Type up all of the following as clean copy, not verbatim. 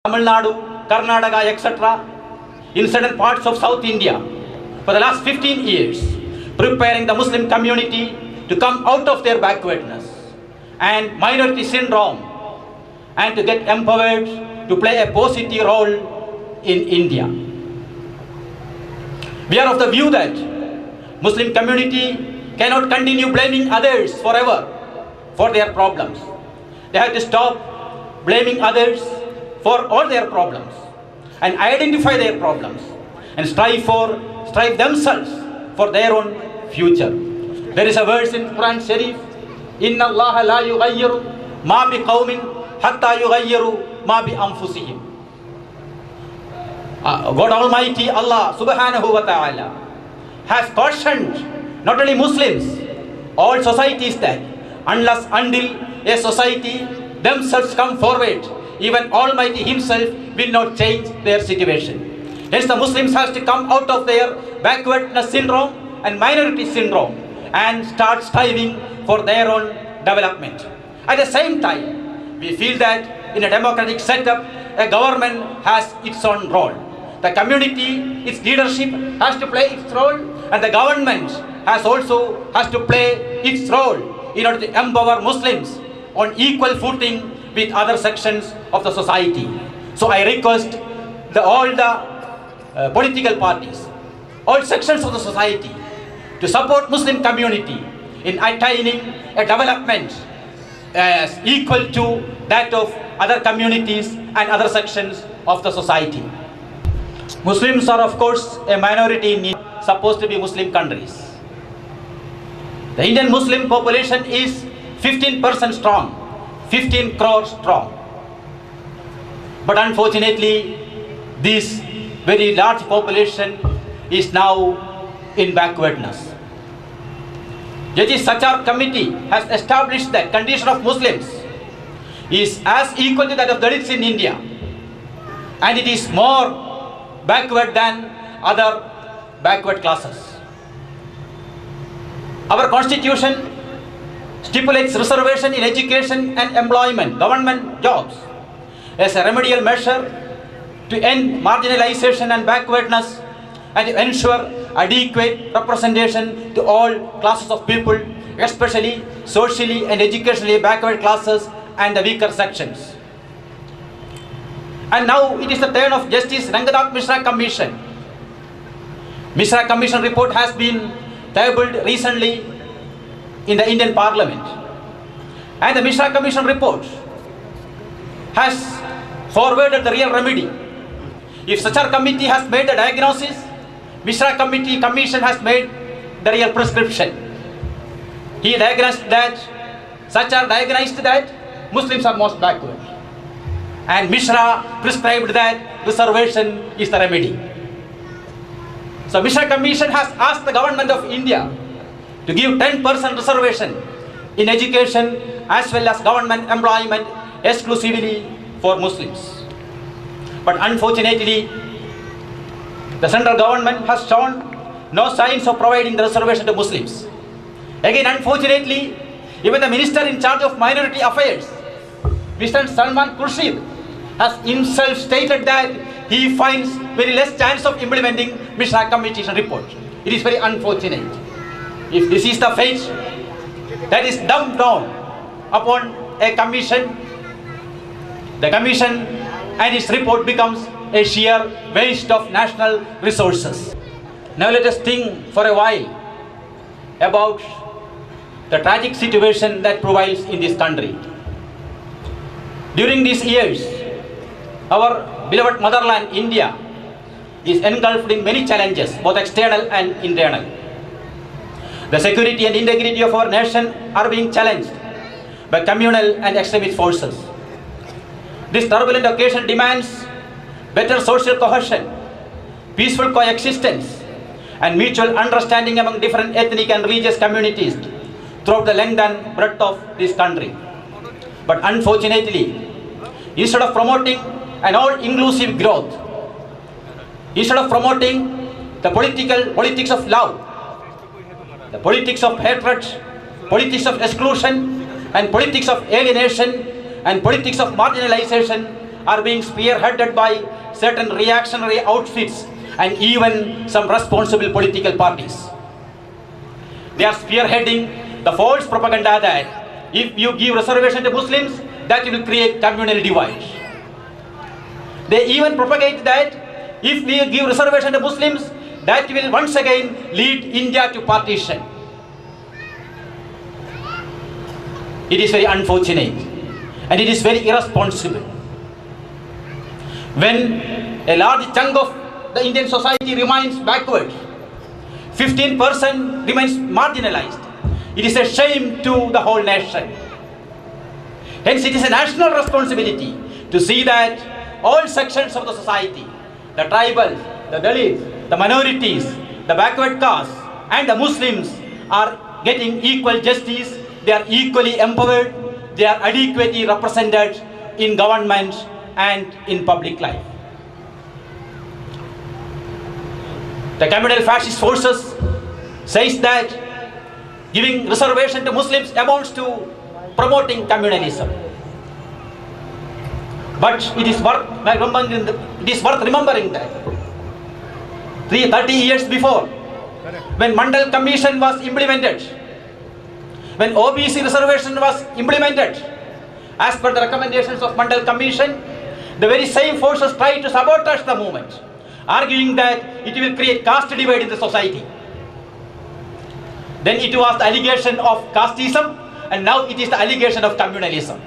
Tamil Nadu, Karnataka, etc., in certain parts of South India for the last 15 years, preparing the Muslim community to come out of their backwardness and minority syndrome and to get empowered to play a positive role in India. We are of the view that Muslim community cannot continue blaming others forever for their problems. They have to stop blaming others for all their problems and identify their problems and strive themselves for their own future. There is a verse in Quran Sharif, Inna Allah la yughayyiru ma bi qawmin hatta yughayyiru ma bi anfusihim. God Almighty Allah subhanahu wa ta'ala has cautioned not only Muslims, all societies that until a society themselves come forward, even Almighty Himself will not change their situation. Hence the Muslims has to come out of their backwardness syndrome and minority syndrome and start striving for their own development. At the same time, we feel that in a democratic setup, a government has its own role. The community, its leadership has to play its role, and the government has to play its role in order to empower Muslims on equal footing with other sections of the society. So I request all the political parties, all sections of the society to support Muslim community in attaining a development as equal to that of other communities and other sections of the society. Muslims are of course a minority in supposed to be Muslim countries. The Indian Muslim population is 15% strong, 15 crores strong. But unfortunately, this very large population is now in backwardness. Judge Sachar Committee has established that condition of Muslims is as equal to that of Dalits in India, and it is more backward than other backward classes. Our constitution stipulates reservation in education and employment, government jobs, as a remedial measure to end marginalization and backwardness and to ensure adequate representation to all classes of people, especially socially and educationally backward classes and the weaker sections. And now it is the turn of Justice Ranganath Mishra Commission. Mishra Commission report has been tabled recently in the Indian Parliament. And the Mishra Commission report has forwarded the real remedy. If Sachar Committee has made the diagnosis, Mishra Commission has made the real prescription. He diagnosed that, Sachar diagnosed that Muslims are most backward. And Mishra prescribed that reservation is the remedy. So Mishra Commission has asked the government of India to give 10% reservation in education as well as government employment exclusively for Muslims. But unfortunately, the central government has shown no signs of providing the reservation to Muslims. Again, unfortunately, even the minister in charge of minority affairs, Mr. Salman Khurshid, has himself stated that he finds very less chance of implementing Mishra Commission report. It is very unfortunate. If this is the fate that is dumped down upon a commission, the commission and its report becomes a sheer waste of national resources. Now let us think for a while about the tragic situation that prevails in this country. During these years, our beloved motherland, India, is engulfed in many challenges, both external and internal. The security and integrity of our nation are being challenged by communal and extremist forces. This turbulent occasion demands better social cohesion, peaceful coexistence, and mutual understanding among different ethnic and religious communities throughout the length and breadth of this country. But unfortunately, instead of promoting an all-inclusive growth, instead of promoting the politics of love, the politics of hatred, politics of exclusion, and politics of alienation, and politics of marginalization, are being spearheaded by certain reactionary outfits and even some responsible political parties. They are spearheading the false propaganda that if you give reservation to Muslims, that will create communal divide. They even propagate that if we give reservation to Muslims, that will once again lead India to partition. It is very unfortunate and it is very irresponsible. When a large chunk of the Indian society remains backward, 15% remains marginalized, it is a shame to the whole nation. Hence it is a national responsibility to see that all sections of the society, the tribals, the Dalits, the minorities, the backward castes and the Muslims are getting equal justice, they are equally empowered, they are adequately represented in government and in public life. The communal fascist forces says that giving reservation to Muslims amounts to promoting communalism. But it is worth remembering that 30 years before, when Mandal Commission was implemented, when OBC reservation was implemented, as per the recommendations of Mandal Commission, the very same forces tried to sabotage the movement, arguing that it will create caste divide in the society. Then it was the allegation of casteism, and now it is the allegation of communalism.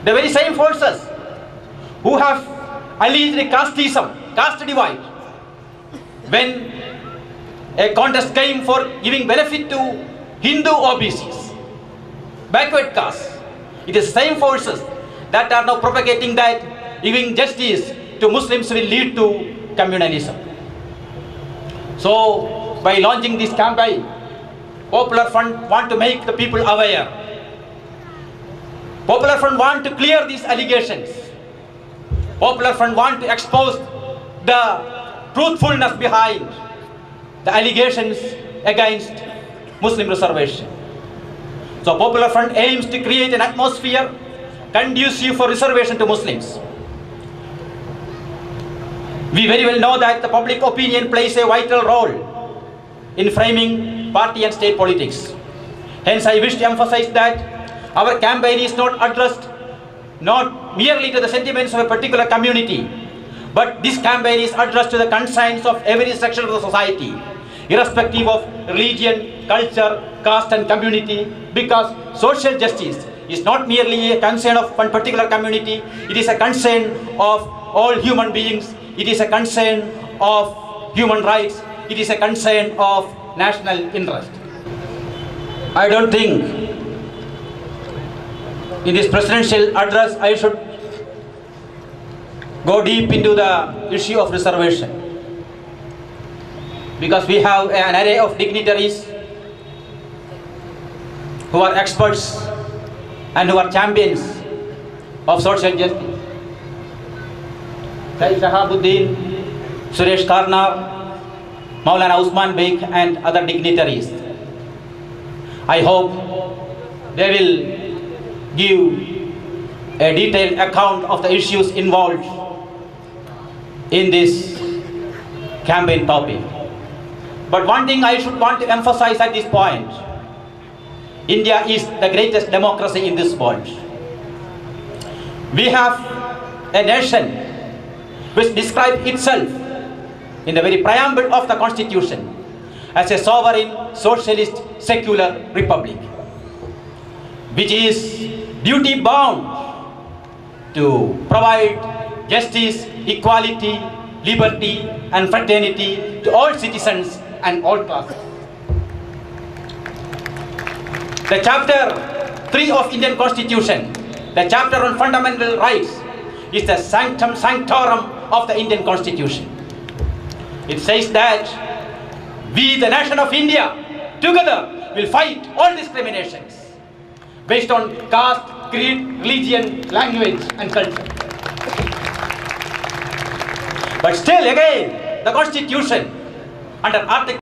The very same forces who have alleged casteism, caste divide, when a contest came for giving benefit to Hindu OBCs, backward castes, it is the same forces that are now propagating that giving justice to Muslims will lead to communalism. So, by launching this campaign, Popular Front want to make the people aware. Popular Front want to clear these allegations. Popular Front want to expose the truthfulness behind the allegations against Muslim reservation. So Popular Front aims to create an atmosphere conducive for reservation to Muslims. We very well know that the public opinion plays a vital role in framing party and state politics. Hence I wish to emphasize that our campaign is not addressed not merely to the sentiments of a particular community, but this campaign is addressed to the concerns of every section of the society, irrespective of religion, culture, caste and community, because social justice is not merely a concern of one particular community, it is a concern of all human beings, it is a concern of human rights, it is a concern of national interest. I don't think in this presidential address I should go deep into the issue of reservation, because we have an array of dignitaries who are experts and who are champions of social justice. Syed Shahabuddin, Suresh Karnar, Maulana Usman Beg and other dignitaries. I hope they will give a detailed account of the issues involved in this campaign topic. But one thing I should want to emphasize at this point, India is the greatest democracy in this world. We have a nation which describes itself in the very preamble of the Constitution as a sovereign, socialist, secular republic, which is duty bound to provide justice, equality, liberty and fraternity to all citizens and all classes. The chapter 3 of Indian Constitution, the chapter on fundamental rights, is the sanctum sanctorum of the Indian Constitution. It says that we, the nation of India, together will fight all discriminations based on caste, creed, religion, language and culture. But still again, the Constitution under Article